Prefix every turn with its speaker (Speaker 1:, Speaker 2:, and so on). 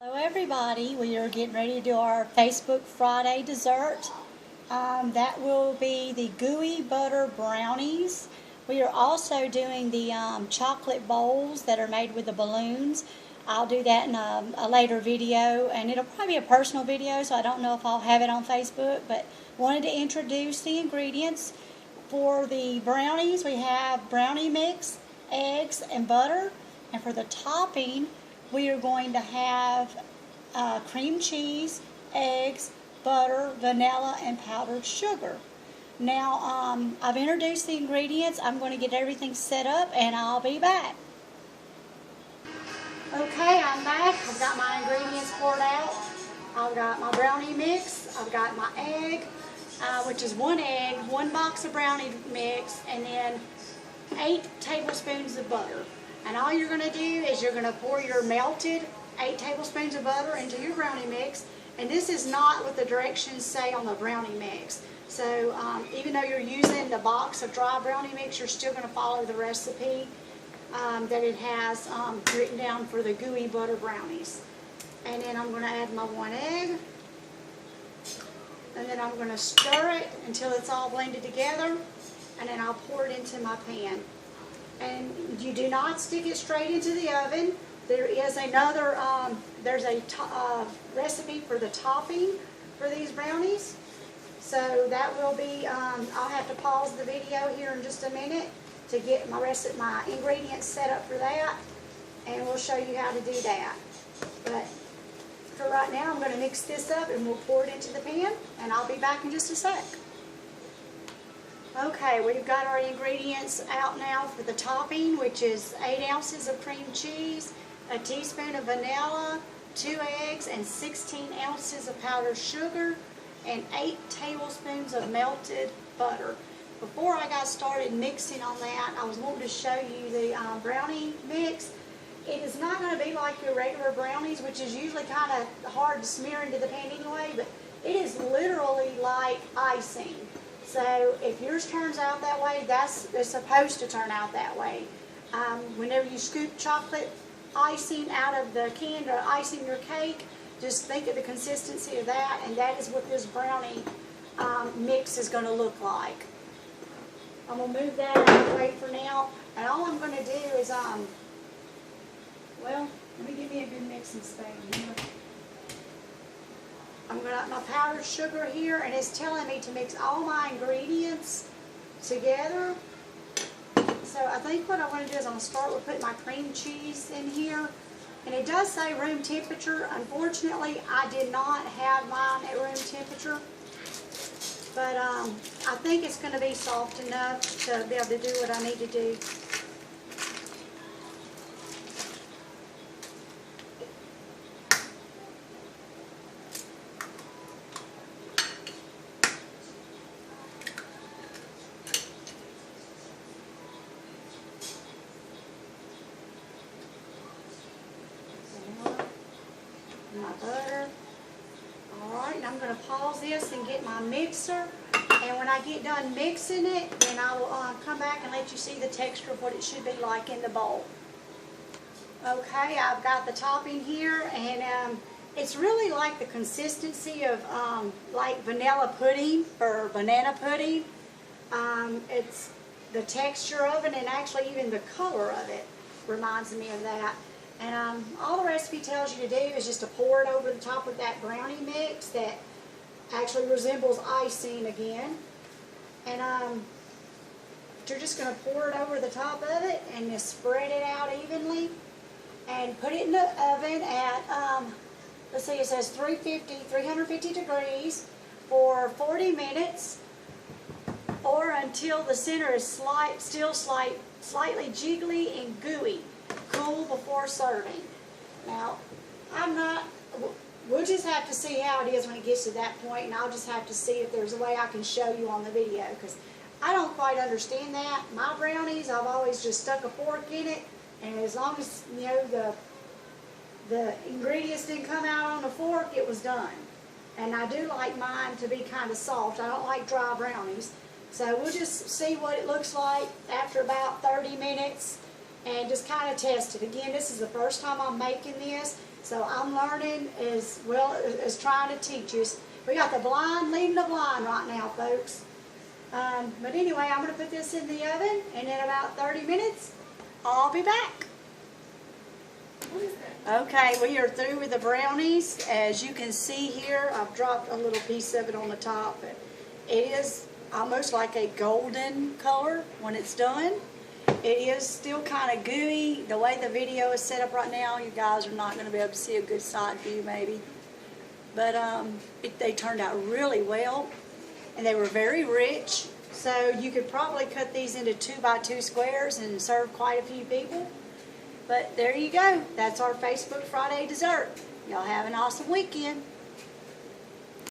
Speaker 1: Hello everybody, we are getting ready to do our Facebook Friday dessert. That will be the gooey butter brownies. We are also doing the chocolate bowls that are made with the balloons. I'll do that in a later video, and it'll probably be a personal video, so I don't know if I'll have it on Facebook, but wanted to introduce the ingredients. For the brownies, we have brownie mix, eggs, and butter, and for the topping, we are going to have cream cheese, eggs, butter, vanilla, and powdered sugar. Now, I've introduced the ingredients. I'm going to get everything set up, and I'll be back. Okay, I'm back. I've got my ingredients poured out. I've got my brownie mix. I've got my egg, which is 1 egg, 1 box of brownie mix, and then 8 tablespoons of butter. And all you're going to do is you're going to pour your melted 8 tablespoons of butter into your brownie mix. And this is not what the directions say on the brownie mix. So even though you're using the box of dry brownie mix, you're still going to follow the recipe that it has written down for the gooey butter brownies. And then I'm going to add my 1 egg. And then I'm going to stir it until it's all blended together. And then I'll pour it into my pan. And you do not stick it straight into the oven. There is another, there's a recipe for the topping for these brownies. So that will be, I'll have to pause the video here in just a minute to get my ingredients set up for that. And we'll show you how to do that. But for right now, I'm going to mix this up and we'll pour it into the pan. And I'll be back in just a sec. Okay, we've got our ingredients out now for the topping, which is 8 ounces of cream cheese, a teaspoon of vanilla, 2 eggs, and 16 ounces of powdered sugar, and 8 tablespoons of melted butter. Before I got started mixing on that, I was wanting to show you the brownie mix. It is not going to be like your regular brownies, which is usually kind of hard to smear into the pan anyway, but it is literally like icing. So if yours turns out that way, it's supposed to turn out that way. Whenever you scoop chocolate icing out of the can to icing your cake, just think of the consistency of that, and that is what this brownie mix is going to look like. I'm going to move that out of the way for now, and all I'm going to do is, well, let me give me a good mixing spoon here. I'm going to have my powdered sugar here, and it's telling me to mix all my ingredients together. So I think what I'm going to do is I'm going to start with putting my cream cheese in here. And it does say room temperature. Unfortunately, I did not have mine at room temperature. But I think it's going to be soft enough to be able to do what I need to do. My butter. Alright, and I'm going to pause this and get my mixer, and when I get done mixing it, then I will come back and let you see the texture of what it should be like in the bowl. Okay, I've got the topping here, and it's really like the consistency of like vanilla pudding or banana pudding. It's the texture of it, and actually even the color of it reminds me of that. And all the recipe tells you to do is just to pour it over the top of that brownie mix that actually resembles icing again. And you're just going to pour it over the top of it and just spread it out evenly. And put it in the oven at, let's see, it says 350 degrees for 40 minutes, or until the center is still slightly jiggly and gooey. Cool before serving. Now, we'll just have to see how it is when it gets to that point, and I'll just have to see if there's a way I can show you on the video, because I don't quite understand that. My brownies, I've always just stuck a fork in it, and as long as, you know, the ingredients didn't come out on the fork, it was done. And I do like mine to be kind of soft. I don't like dry brownies. So we'll just see what it looks like after about 30 minutes. And just kind of test it. Again, this is the first time I'm making this, So I'm learning as well as trying to teach you. We got the blind leading the blind right now, folks. But anyway, I'm going to put this in the oven, and in about 30 minutes, I'll be back. Okay, we are through with the brownies. As you can see here, I've dropped a little piece of it on the top. But it is almost like a golden color when it's done. It is still kind of gooey. The way the video is set up right now, you guys are not going to be able to see a good side view maybe. But they turned out really well, and they were very rich. So you could probably cut these into 2x2 squares and serve quite a few people. But there you go. That's our Facebook Friday dessert. Y'all have an awesome weekend.